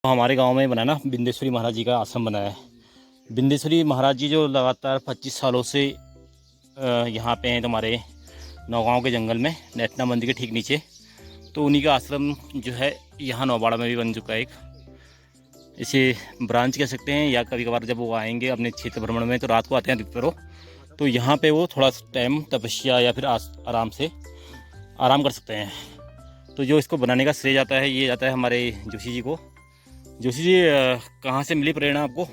तो हमारे गांव में बना ना बिंदेश्वरी महाराज जी का आश्रम बना है। बिंदेश्वरी महाराज जी जो लगातार 25 सालों से यहाँ पे हैं तुम्हारे नौगांव के जंगल में, नेतना मंदिर के ठीक नीचे। तो उन्हीं का आश्रम जो है यहाँ नौबाड़ा में भी बन चुका है एक, इसे ब्रांच कह सकते हैं। या कभी कभार जब वो आएंगे अपने क्षेत्र भ्रमण में तो रात को आते हैं अधिकतर, तो यहाँ पे वो थोड़ा टाइम तपस्या या फिर आराम से आराम कर सकते हैं। तो जो इसको बनाने का श्रेय जाता है, ये जाता है हमारे जोशी जी को। जोशी जी, कहाँ से मिली प्रेरणा आपको?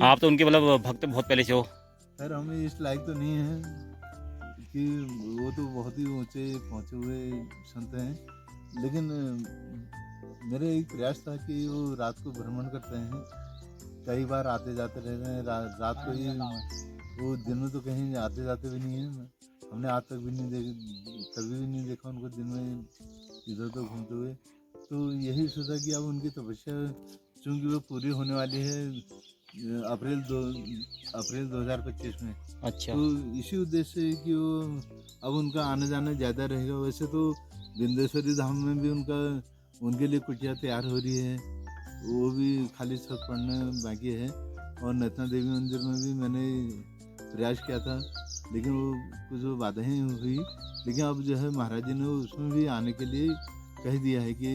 आप तो उनके मतलब भक्त बहुत पहले से हो। सर हमें इस लायक तो नहीं है कि वो तो बहुत ही ऊंचे पहुंचे हुए संत हैं, लेकिन मेरा एक प्रयास था कि वो रात को भ्रमण करते हैं, कई बार आते जाते रहते हैं रात को ही। वो दिन में तो कहीं आते जाते भी नहीं है, हमने आज तक भी नहीं कभी भी नहीं देखा उनको दिन में इधर उधर घूमते हुए। तो यही सोचा कि अब उनकी तपस्या चूँकि वो पूरी होने वाली है अप्रैल 2025 में। अच्छा। तो इसी उद्देश्य से कि वो अब उनका आने जाना ज़्यादा रहेगा। वैसे तो बिंदेश्वरी धाम में भी उनके लिए कुटिया तैयार हो रही है, वो भी खाली छत पड़ना बाकी है। और नैतना देवी मंदिर में भी मैंने प्रयास किया था, लेकिन वो कुछ बाधाएं हुई। लेकिन अब जो है महाराज जी ने उसमें भी आने के लिए कह दिया है कि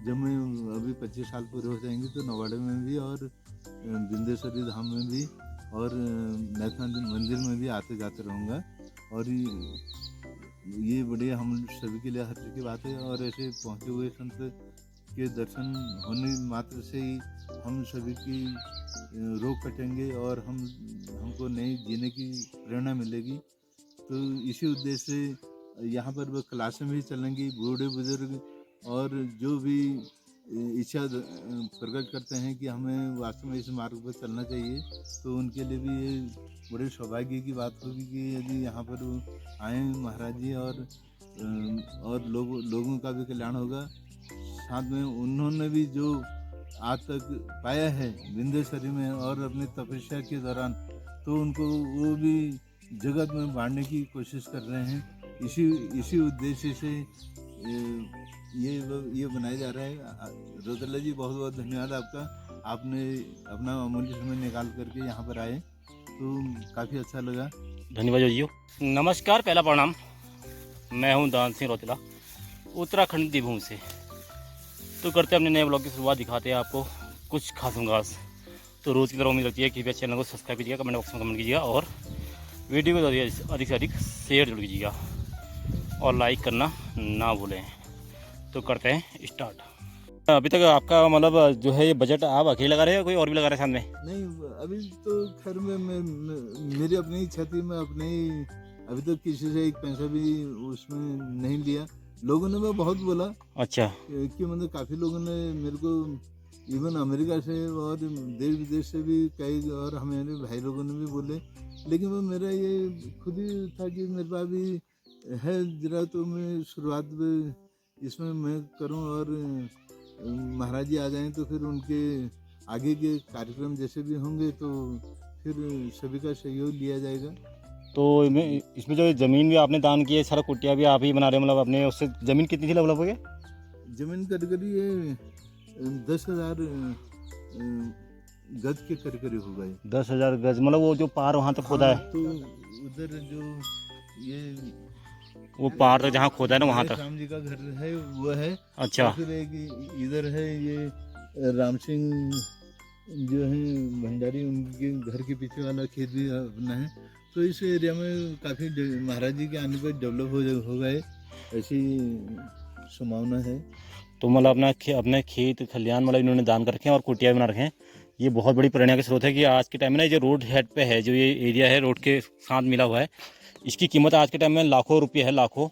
जब मैं अभी 25 साल पूरे हो जाएंगे तो नौबाड़े में भी और बिंदेश्वरी धाम में भी और नैतना मंदिर में भी आते जाते रहूँगा। और ये बड़े हम सभी के लिए हर्ष की बात है। और ऐसे पहुँचे हुए संत के दर्शन होने मात्र से ही हम सभी की रोग कटेंगे और हमको नई जीने की प्रेरणा मिलेगी। तो इसी उद्देश्य से यहाँ पर वो क्लासें भी चलेंगी। बूढ़े बुजुर्ग और जो भी इच्छा प्रकट करते हैं कि हमें वास्तव में इस मार्ग पर चलना चाहिए, तो उनके लिए भी ये बड़े सौभाग्य की बात होगी कि यदि यहाँ पर आए महाराज जी और लोगों का भी कल्याण होगा। साथ में उन्होंने भी जो आज तक पाया है बिंदेश्वरी में और अपनी तपस्या के दौरान, तो उनको वो भी जगत में बांटने की कोशिश कर रहे हैं। इसी उद्देश्य से ये बनाया जा रहा है। रोदला जी, बहुत बहुत धन्यवाद आपका। आपने अपना अमूल्य समय निकाल करके यहाँ पर आए, तो काफ़ी अच्छा लगा। धन्यवाद जोजियो। नमस्कार, पहला प्रणाम। मैं हूँ दान सिंह रौतेला, उत्तराखंड देवभूमि से। तो करते अपने नए ब्लॉग की शुरुआत, दिखाते हैं आपको कुछ खासम खास। तो रोज़ की तरह उम्मीद रखती है कि चैनल को सब्सक्राइब कीजिएगा, कमेंट बॉक्स में कमेंट कीजिएगा और वीडियो को अधिक से अधिक शेयर जरूर कीजिएगा और लाइक करना ना भूलें। तो करते हैं स्टार्ट। अभी तक आपका मतलब जो है ये बजट आप अकेले लगा रहे हैं, कोई और भी लगा रहे हैं साथ में? नहीं, अभी तो खैर मेरी अपनी इच्छा थी, मैं अपने अभी तक किसी से एक पैसा भी उसमें नहीं लिया। लोगों ने मैं बहुत बोला। अच्छा। कि मतलब काफ़ी लोगों ने मेरे को इवन अमेरिका से और देश विदेश से भी कई और हमारे भाई लोगों ने भी बोले, लेकिन वो मेरा ये खुद ही था कि मेरे पास भी है जरा, तो मैं शुरुआत में इसमें मैं करूं और महाराज जी आ जाएं तो फिर उनके आगे के कार्यक्रम जैसे भी होंगे तो फिर सभी का सहयोग लिया जाएगा। तो इसमें जो ज़मीन भी आपने दान की है, सारा कुटिया भी आप ही बना रहे हैं, मतलब अपने उससे ज़मीन कितनी थी लगभग? जमीन करीब ये 10,000 गज के करीब हो गए। 10,000 गज, मतलब वो जो पहाड़ वहाँ तक खोदा है? तो उधर जो ये वो पहाड़ तक जहाँ खोदा है ना, वहाँ तक राम जी का घर है वो है। अच्छा। फिर एक इधर है ये राम सिंह जो है भंडारी, उनके घर के पीछे वाला खेत भी अपना है। तो इस एरिया में काफ़ी महाराज जी के आने पर डेवलप हो गए, ऐसी संभावना है। तो मतलब अपने खेत खलियान मतलब इन्होंने दान कर रखे हैं और कुटिया भी बना रखे हैं। ये बहुत बड़ी प्रेरणा का स्रोत है कि आज के टाइम में ना जो रोड हेड पे है, जो ये एरिया है रोड के साथ मिला हुआ है, इसकी कीमत आज के टाइम में लाखों रुपये है, लाखों।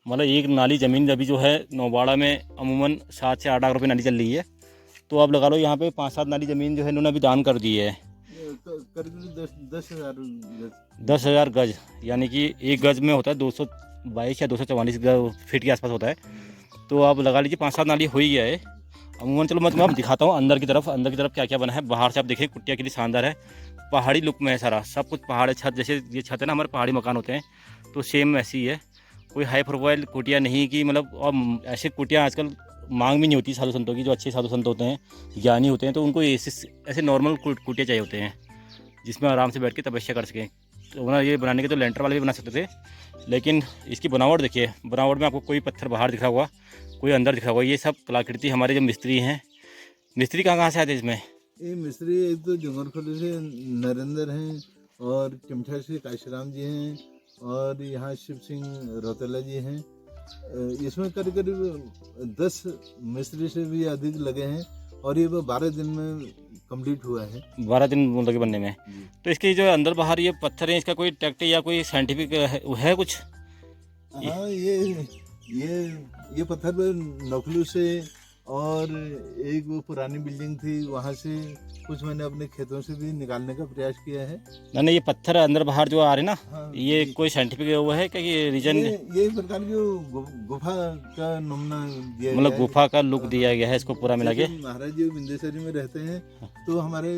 मतलब एक नाली ज़मीन अभी जो है नौबाड़ा में अमूमन 7 से 8 लाख रुपये नाली चल रही है। तो अब लगा लो यहाँ पे 5-7 नाली ज़मीन जो है इन्होंने अभी दान कर दी है। करीब 10,000 गज। 10,000 गज, यानी कि एक गज में होता है 222 या 244 फीट के आसपास होता है। तो आप लगा लीजिए 5-7 नाली हो ही गया है अमूमन। चलो मैं तुम्हें दिखाता हूँ अंदर की तरफ क्या क्या बना है। बाहर से आप देखें, कुटिया के लिए शानदार है, पहाड़ी लुक में है सारा, सब कुछ पहाड़ है। छत जैसे ये छत है ना, हमारे पहाड़ी मकान होते हैं, तो सेम वैसी ही है। कोई हाई प्रोफाइल कुटिया नहीं कि मतलब, और ऐसे कुटिया आजकल मांग भी नहीं होती साधु संतों की। जो अच्छे साधु संत होते हैं, ज्ञानी होते हैं, तो उनको ऐसे नॉर्मल कुटिया चाहिए होते हैं जिसमें आराम से बैठ के तपस्या कर सकें। तो वरना ये बनाने के तो लेंटर वाले भी बना सकते थे, लेकिन इसकी बनावट देखिए, बनावट में आपको कोई पत्थर बाहर दिख रहा होगा, कोई अंदर दिख रहा होगा। ये सब कलाकृति हमारे जो मिस्त्री हैं, मिस्त्री कहाँ से आते हैं इसमें? ये मिस्त्री एक तो जंगलखोले से नरेंद्र हैं, और चिमठा से काशीराम जी हैं, और यहाँ शिव सिंह रौतेला जी हैं। इसमें करीब करीब 10 मिस्त्री से भी अधिक लगे हैं, और ये 12 दिन में कंप्लीट हुआ है। 12 दिन लगे बनने में। तो इसके जो अंदर बाहर ये पत्थर है, इसका कोई टेक्ट या कोई साइंटिफिक है कुछ? हाँ, ये पत्थर नखलू से, और एक वो पुरानी बिल्डिंग थी वहाँ से, कुछ मैंने अपने खेतों से भी निकालने का प्रयास किया है। मैंने ये पत्थर अंदर बाहर जो आ रहे ना, हाँ, ये कोई साइंटिफिक वो है क्या कि रीजन? ये एक प्रकार की गुफा का नमूना दिया मतलब गया है। गुफा का लुक दिया गया है इसको पूरा मिला के। जैसे महाराज जी बिंदेश्वरी में रहते हैं, तो हमारे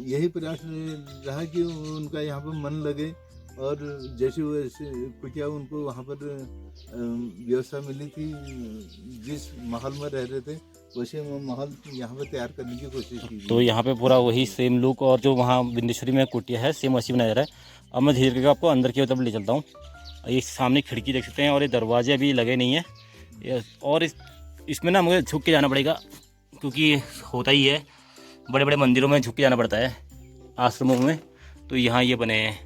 यही प्रयास रहा कि उनका यहाँ पर मन लगे, और जैसे वैसे कुटिया उनको वहाँ पर व्यवस्था मिली थी, जिस महल में रह रहे थे वैसे वो महल यहाँ पर तैयार करने की कोशिश की। तो यहाँ पे पूरा वही सेम लुक, और जो वहाँ बिंदेश्वरी में कुटिया है सेम वैसी बनाया जा रहा है। अब मैं धीरे धीरे आपको अंदर की तरफ ले चलता हूँ। ये सामने खिड़की देख सकते हैं, और ये दरवाजे अभी लगे नहीं है। और इसमें ना मुझे झुक के जाना पड़ेगा, क्योंकि होता ही है बड़े बड़े मंदिरों में झुक के जाना पड़ता है, आश्रमों में। तो यहाँ ये बने हैं,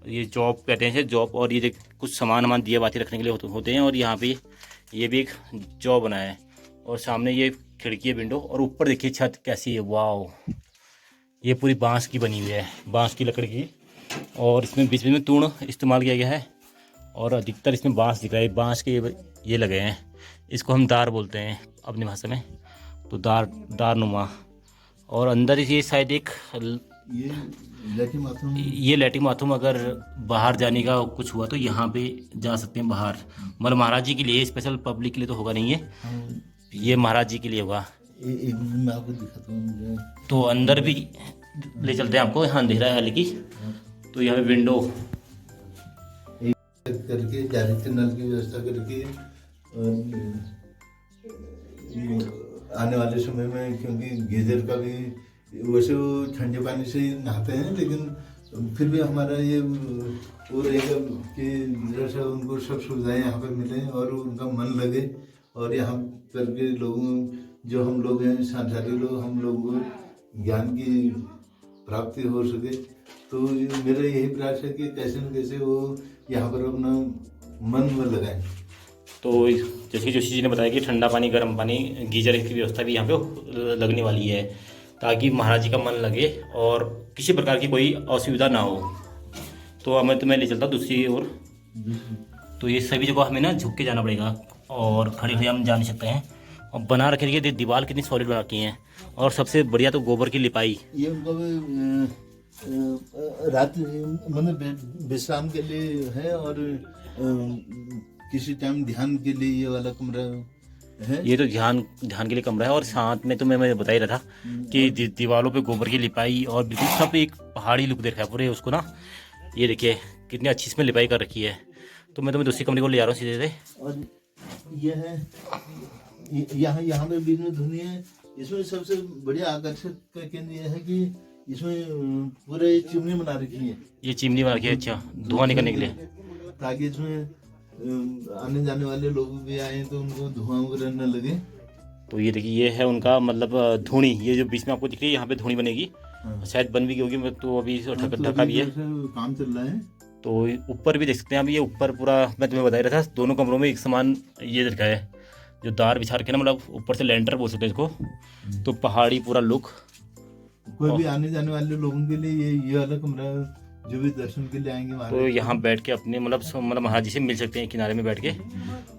ये जॉब कहते हैं जॉब, और ये कुछ सामान दिए बातें रखने के लिए होते हैं। और यहाँ पे ये भी एक जॉब बना है, और सामने ये खिड़की है, विंडो, और ऊपर देखिए छत कैसी है, वाह! ये पूरी बांस की बनी हुई है, बांस की लकड़ी की, और इसमें बीच में तूण इस्तेमाल किया गया है, और अधिकतर इसमें बांस दिख रहा है। बांस के ये लगे हैं, इसको हम दार बोलते हैं अपनी भाषा में, तो दारनुमा। और अंदर ये शायद एक ये लैट्रिन बाथरूम, अगर बाहर जाने का कुछ हुआ तो यहाँ पे जा सकते हैं बाहर। मतलब महाराज जी के लिए, स्पेशल पब्लिक के लिए तो होगा नहीं है, ये महाराज जी के लिए होगा। एक मैं आपको दिखाता हूँ। तो अंदर भी ले चलते हैं आपको, यहाँ अंधेरा है हालांकि। तो यहाँ पे विंडो करके डायरेक्ट नल की व्यवस्था करके, आने वाले समय में, क्योंकि गीजर का भी वैसे वो ठंडे पानी से ही नहाते हैं, लेकिन फिर भी हमारा ये वो रहेगा कि जैसा उनको सब सुविधाएं यहाँ पर मिलें और उनका मन लगे, और यहाँ पर के लोगों, जो हम लोग हैं सांसारिक लोग, हम लोगों को ज्ञान की प्राप्ति हो सके। तो मेरा यही प्रयास है कि कैसे न कैसे वो यहाँ पर अपना मन में लगाएं। तो जैसे कि जोशी जी ने बताया कि ठंडा पानी, गर्म पानी, गीजर की व्यवस्था भी यहाँ पे लगने वाली है, ताकि महाराज जी का मन लगे और किसी प्रकार की कोई असुविधा ना हो। तो अब मैं तुम्हें ले चलता दूसरी ओर। तो ये सभी जगह हमें ना झुक के जाना पड़ेगा, और खड़े खड़े हम जा नहीं सकते हैं। और बना रखे देखिए दीवार कितनी सॉलिड बना रखी है, और सबसे बढ़िया तो गोबर की लिपाई। ये उनका रात मतलब विश्राम के लिए है, और किसी टाइम ध्यान के लिए ये वाला कमरा है। ये तो ध्यान के लिए कमरा है, और साथ में तो मैं बता ही रहा था कि दीवारों पे गोबर की लिपाई, और बिल्कुल सब एक पहाड़ी लुक देख रहा है पूरे उसको ना। ये देखिए कितनी अच्छी इसमें लिपाई कर रखी है। तो मैं तुम्हें दूसरी कमरे को ले जा रहा हूँ सीधे से। और ये है यहाँ पे बीच में धुनी है। इसमें सबसे बढ़िया आकर्षक का केंद्र यह है कि इसमें पूरे चिमनी बना रखी है। ये चिमनी बना रखी है, अच्छा, धुआं निकलने के लिए, ताकि इसमें आने जाने वाले लोग भी आए तो उनको धुआं वगैरह न लगे। तो ये देखिए ये है उनका मतलब धुनी, ये जो बीच में आपको दिख रही है यहाँ पे धुनी बनेगी। शायद बन भी गई होगी, तो अभी ढका भी है, काम चल रहा है। तो ऊपर भी देख सकते हैं। अभी ये ऊपर पूरा मैं तुम्हें बता ही रहा था, दोनों कमरों में एक समान ये रखा है, जो दार बिछा रखे ना, मतलब ऊपर से लेंटर बोल सकते हैं इसको। तो पहाड़ी पूरा लुक, कोई भी आने जाने वाले लोगों के लिए ये वाला कमरा, जो भी दर्शन के लिए आएंगे तो यहाँ बैठ के अपने मतलब महाराज जी से मिल सकते हैं किनारे में बैठ के।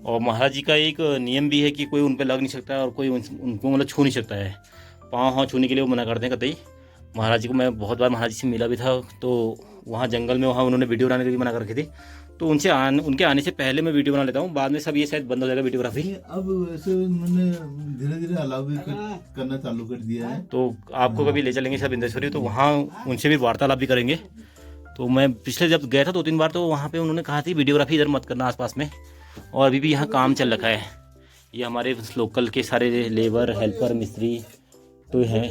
और महाराज जी का एक नियम भी है कि कोई उन पर लग नहीं सकता, और कोई उनको मतलब छू नहीं सकता है। पाँव छूने के लिए वो मना करते हैं कतई। महाराज जी को मैं बहुत बार महाराज जी से मिला भी था, तो वहाँ जंगल में वहाँ उन्होंने वीडियो बनाने के लिए मना कर रखी थी। तो उनके आने से पहले मैं वीडियो बना लेता हूँ, बाद में सब ये शायद बंद हो जाएगा वीडियोग्राफी। अब वैसे उन्होंने धीरे धीरे अलाउ भी करना चालू कर दिया है। तो आपको कभी ले चलेंगे सब बिंदेश्वरी, तो वहाँ उनसे भी वार्तालाप भी करेंगे। तो मैं पिछले जब गया था 2-3 बार, तो वहाँ पे उन्होंने कहा थी वीडियोग्राफी इधर मत करना आसपास में। और अभी भी यहाँ काम चल रखा है, ये हमारे लोकल के सारे लेबर हेल्पर मिस्त्री तो हैं।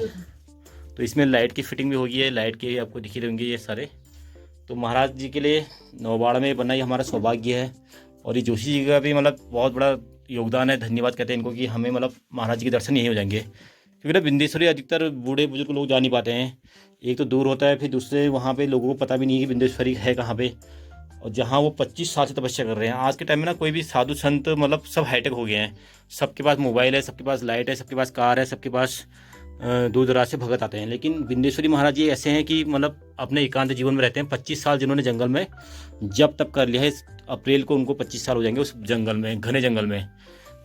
तो इसमें लाइट की फिटिंग भी होगी है, लाइट के आपको दिखी देंगे ये सारे। तो महाराज जी के लिए नौबाड़ा में बनना ये हमारा सौभाग्य है। और ये जोशी जी का भी मतलब बहुत बड़ा योगदान है, धन्यवाद कहते हैं इनको कि हमें मतलब महाराज जी के दर्शन यही हो जाएंगे। क्योंकि ना बिंदेश्वरी अधिकतर बूढ़े बुजुर्ग लोग जा नहीं पाते हैं, एक तो दूर होता है, फिर दूसरे वहाँ पे लोगों को पता भी नहीं है कि बिंदेश्वरी है कहाँ पे। और जहाँ वो 25 साल से तपस्या कर रहे हैं, आज के टाइम में ना कोई भी साधु संत मतलब सब हाईटेक हो गए हैं, सबके पास मोबाइल है, सबके पास लाइट है, सबके पास कार है, सबके पास दूर दराज से भगत आते हैं। लेकिन बिंदेश्वरी महाराज जी ऐसे हैं कि मतलब अपने एकांत जीवन में रहते हैं। 25 साल जिन्होंने जंगल में जब तक कर लिया है, इस अप्रैल को उनको 25 साल हो जाएंगे उस जंगल में, घने जंगल में।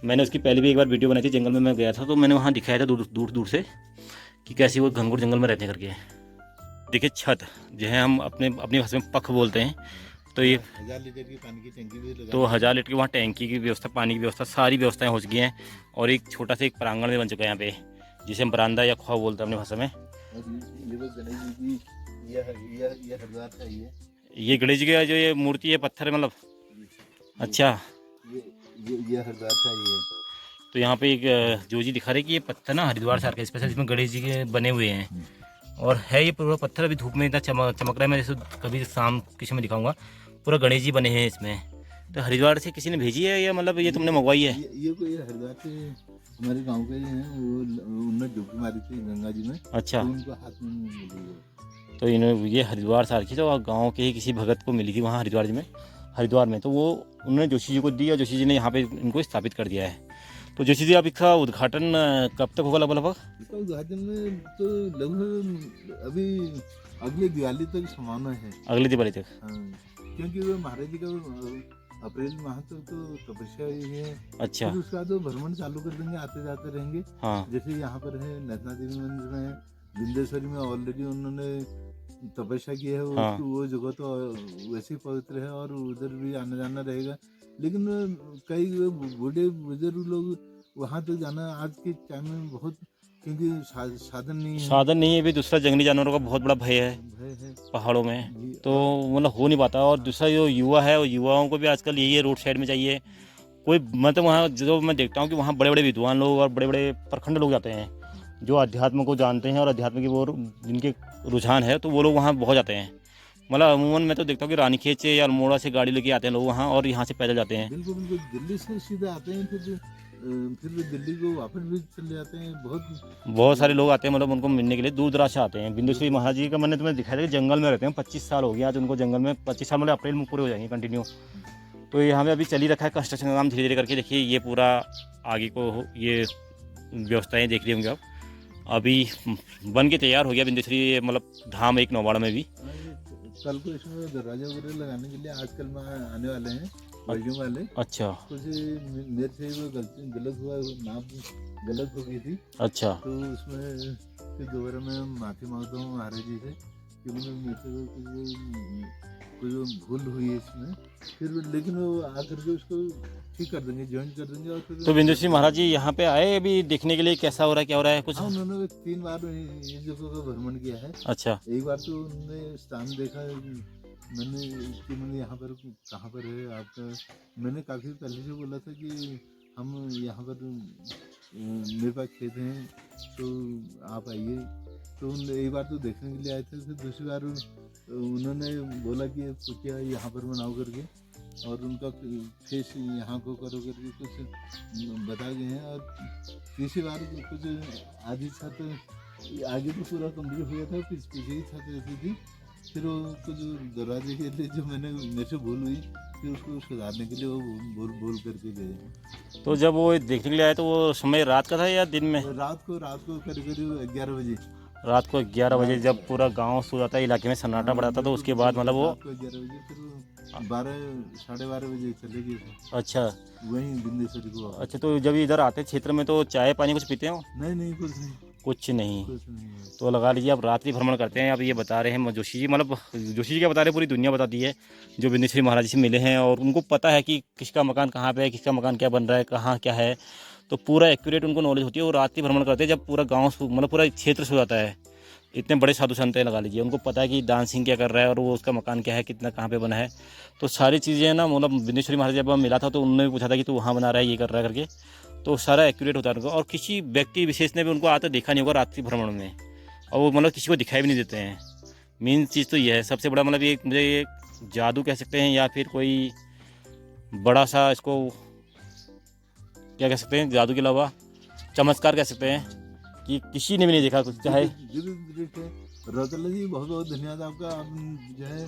मैंने उसकी पहले भी एक बार वीडियो बनाई थी, जंगल में मैं गया था तो मैंने वहाँ दिखाया था दूर दूर दूर से कि कैसे वो घनघोर जंगल में रहते हैं करके। देखिए छत जो है हम अपनी भाषा में पख बोलते हैं। तो ये 1000 लीटर की पानी की टंकी भी लगा, तो 1000 लीटर की वहाँ टैंकी की व्यवस्था, पानी की व्यवस्था, सारी व्यवस्थाएं हो चुकी हैं। और एक छोटा सा एक प्रांगण भी बन चुका है यहाँ पे, जिसे हम बरामदा या खुआ बोलते हैं अपनी भाषा में। और ये वो गणेश जी की ये हरिद्वार का ही है। ये गणेश जी का जो ये मूर्ति है पत्थर है मतलब, अच्छा ये हरिद्वार का ही है। तो यहाँ पे एक जो जी दिखा रहे कि ये पत्थर ना हरिद्वार शहर का स्पेशल, जिसमें गणेश जी के बने हुए हैं। और है ये पूरा पत्थर अभी धूप में इतना चमक रहा है, मैं जैसे कभी शाम के समय दिखाऊंगा, पूरा गणेश जी बने हैं इसमें। तो हरिद्वार से किसी ने भेजी है या मतलब ये तुमने मंगवाई है? ये कोई हरिद्वार से हमारे गांव के हैं, वो उन्होंने डुबकी मारी थी गंगा जी में, अच्छा, तो उनको हाथ में मिली है। तो इन्होंने ये हरिद्वार से रखी, तो गाँव के ही किसी भगत को मिली थी वहाँ हरिद्वार में, तो वो उन्होंने जोशी जी को दी और जोशी जी ने यहाँ पे इनको स्थापित कर दिया है। तो जोशी जी अब इसका उद्घाटन कब तक होगा लगभग? इसका उद्घाटन में तो लगभग अभी अगले दिवाली तक संभावना है। अगले दिवाली तक? हाँ, क्योंकि वो महाराज जी का अप्रैल माह तक तो तपस्या ही है। अच्छा, फिर उसके बाद वो भ्रमण चालू कर देंगे, आते जाते रहेंगे। हाँ जैसे यहाँ पर है नैतना देवी मंदिर में, बिंदेश्वरी में ऑलरेडी उन्होंने तपस्या की है, हाँ। वो जगह तो वैसे ही पवित्र है और उधर भी आना जाना रहेगा। लेकिन कई बूढ़े बुजुर्ग लोग वहाँ तक जाना आज के टाइम में बहुत, क्योंकि साधन नहीं है। साधन नहीं है, भी दूसरा जंगली जानवरों का बहुत बड़ा भय है पहाड़ों में, तो मतलब हो नहीं पाता। और दूसरा जो युवा है, वो युवाओं को भी आजकल यही है, रोड साइड में चाहिए कोई, मतलब वहाँ जो मैं देखता हूँ कि वहाँ बड़े बड़े विद्वान लोग और बड़े बड़े प्रखंड लोग जाते हैं जो अध्यात्म को जानते हैं और अध्यात्म की वो जिनके रुझान है, तो वो लोग वहाँ बहुत जाते हैं। मतलब अमूमन मैं तो देखता हूँ कि रानीखेत से या अल्मोड़ा से गाड़ी लेके आते हैं लोग वहाँ, और यहाँ से पैदल जाते हैं। बिल्कुल बिल्कुल, दिल्ली से सीधे आते हैं, फिर भी दिल्ली को वापस भी चले जाते हैं। बहुत सारे लोग आते हैं, मतलब उनको मिलने के लिए दूर दराज से आते हैं। बिंदेश्वरी महाराज जी का मैंने तुम्हें दिखाया था कि जंगल में रहते हैं, 25 साल हो गया आज उनको जंगल में, 25 साल मतलब अप्रैल में पूरे हो जाएंगे कंटिन्यू। तो ये हमें अभी चल ही रखा है कंस्ट्रक्शन का काम धीरे धीरे करके। देखिए ये पूरा आगे को ये व्यवस्थाएं देख रही होंगे आप, अभी बन के तैयार हो गया बिंदेश्वरी मतलब धाम एक नौबाड़ा में भी। कल को इसमें दरवाजा वगैरह लगाने के लिए आजकल में आने वाले हैं वर्जियों वाले। अच्छा, कुछ मेरे से वो गलती गलत हुआ, नाप गलत हो गई थी। अच्छा, तो उसमें फिर दोबारा मैं माफ़ी मांगता हूँ महाराज जी से कि मतलब मेरे से कुछ भूल हुई है इसमें। फिर लेकिन वो आकर के उसको ठीक कर देंगे, ज्वाइन कर देंगे। और फिर तो बिंदेश्वरी महाराज जी यहाँ पे आए अभी देखने के लिए कैसा हो रहा है, क्या हो रहा है कुछ? हाँ, उन्होंने 3 बार इस जगह का भ्रमण किया है। अच्छा, एक बार तो उन्होंने स्थान देखा, मैंने यहाँ पर कहाँ पर है आपका, मैंने काफ़ी पहले से बोला था कि हम यहाँ पर मेरे पास खेत हैं तो आप आइए। तो एक बार तो देखने के लिए आए थे, फिर दूसरी बार उन्होंने बोला कि कुटिया यहाँ पर बनाओ करके, और उनका फेस यहाँ को करो करके कुछ बता गए हैं। और तीसरी बार कुछ आधी छत आगे तो पूरा कम्प्लीट हुआ था, पीछे ही छत रहती थी। फिर वो कुछ दरवाजे के लिए जो मेरे से भूल हुई, फिर उसको सुधारने के लिए वो बोल करके गए। तो जब वो देखने के लिए आए तो वो समय रात का था या दिन में? रात को करीब करीब 11 बजे। रात को 11 बजे जब पूरा गांव सो जाता है, इलाके में सन्नाटा पड़ा था, तो उसके बाद मतलब वो 11 बजे, फिर 12-12:30 बजे चले गए। अच्छा, वहीं बिंदेश्वरी को। अच्छा, तो जब इधर आते क्षेत्र में तो चाय पानी कुछ पीते हो? नहीं, कुछ नहीं। कुछ नहीं। तो लगा लीजिए आप रात्रि भ्रमण करते हैं। अब ये बता रहे हैं जोशी जी, मतलब जोशी जी क्या बता रहे हैं, पूरी दुनिया बताती है जो बिंदेश्वरी महाराज जी से मिले हैं, और उनको पता है कि किसका मकान कहाँ पे है, किसका मकान क्या बन रहा है, कहाँ क्या है, तो पूरा एक्यूरेट उनको नॉलेज होती है। वो रात्रि भ्रमण करते हैं जब पूरा गाँव मतलब पूरा क्षेत्र सो जाता है। इतने बड़े साधु संत हैं, लगा लीजिए, उनको पता है कि दान सिंह क्या कर रहा है और वो उसका मकान क्या है, कितना कहाँ पे बना है, तो सारी चीज़ें ना, मतलब बिंदेश्वरी महाराज जब मिला था तो उन्होंने भी पूछा था कि तू वहाँ बना रहा है, ये कर रहा है करके, तो सारा एक्यूरेट होता है उनका। और किसी व्यक्ति विशेष ने भी उनको आता देखा नहीं होगा रात्रि भ्रमण में, और वो मतलब किसी को दिखाई भी नहीं देते हैं। मेन चीज़ तो ये है सबसे बड़ा, मतलब ये मुझे ये जादू कह सकते हैं या फिर कोई बड़ा सा इसको क्या कह सकते हैं, जादू के अलावा चमत्कार कह सकते हैं कि किसी ने भी नहीं देखा कुछ। चाहे रौतेला जी बहुत बहुत धन्यवाद आपका। आप जो है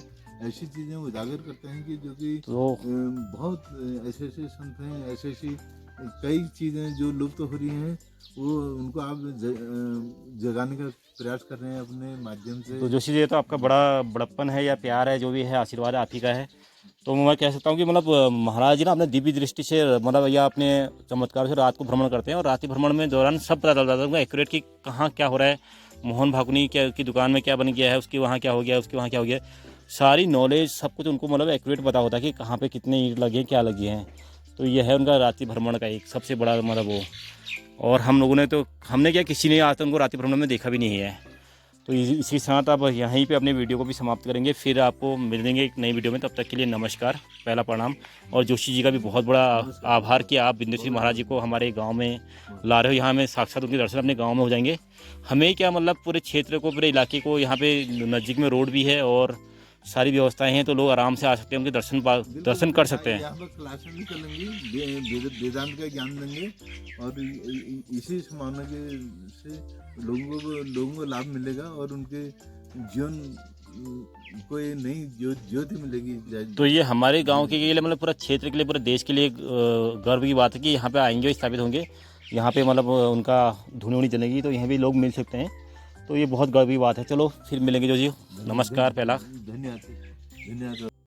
ऐसी चीज़ें उजागर करते हैं कि जो कि तो बहुत ऐसे ऐसे संत हैं, ऐसी ऐसी कई चीज़ें जो लुप्त हो रही हैं, वो उनको आप जगाने का प्रयास कर रहे हैं अपने माध्यम से। तो जोशी जी, ये तो आपका बड़ा बड़प्पन है या प्यार है, जो भी है आशीर्वाद आप ही का है। तो मैं कह सकता हूँ कि मतलब महाराज जी ना अपने दिव्य दृष्टि से मतलब या अपने चमत्कार से रात को भ्रमण करते हैं, और रात्रि भ्रमण में दौरान सब पता चल जाता है उनको एक्यूरेट कि कहाँ क्या हो रहा है, मोहन भाकुनी क्या की दुकान में क्या बन गया है, उसके वहाँ क्या हो गया, उसके वहाँ क्या हो गया, सारी नॉलेज सब कुछ उनको मतलब एक्यूरेट पता होता है कि कहाँ पे कितने ईंट लगे क्या लगे हैं। तो ये है उनका रात्रि भ्रमण का एक सबसे बड़ा मतलब वो। और हम लोगों ने तो हमने क्या, किसी ने आज तक उनको रात्रि भ्रमण में देखा भी नहीं है। तो इसी साथ आप यहीं पे अपने वीडियो को भी समाप्त करेंगे, फिर आपको मिलेंगे एक नई वीडियो में। तब तक के लिए नमस्कार, पहला प्रणाम। और जोशी जी का भी बहुत बड़ा आभार कि आप बिंदेश्वरी महाराज जी को हमारे गांव में ला रहे हो। यहाँ में साक्षात उनके दर्शन अपने गांव में हो जाएंगे। हमें क्या मतलब पूरे क्षेत्र को, पूरे इलाके को, यहाँ पे नज़दीक में रोड भी है और सारी व्यवस्थाएं हैं, तो लोग आराम से आ सकते हैं, उनके दर्शन कर सकते हैं। यहाँ पर क्लासेस भी चलेंगी, वेदांत का ज्ञान देंगे, और इसी संभावना के से लोगों को लाभ मिलेगा, और उनके जीवन को ये नई ज्योति मिलेगी। तो ये हमारे गांव के लिए, मतलब पूरा क्षेत्र के लिए, पूरे देश के लिए गर्व की बात है कि यहाँ पे आएंगे, स्थापित होंगे यहाँ पे, मतलब उनका धुनी वुनी जलेगी तो यहाँ भी लोग मिल सकते हैं। तो ये बहुत गर्व की बात है। चलो फिर मिलेंगे जो जी, नमस्कार पहला। धन्यवाद।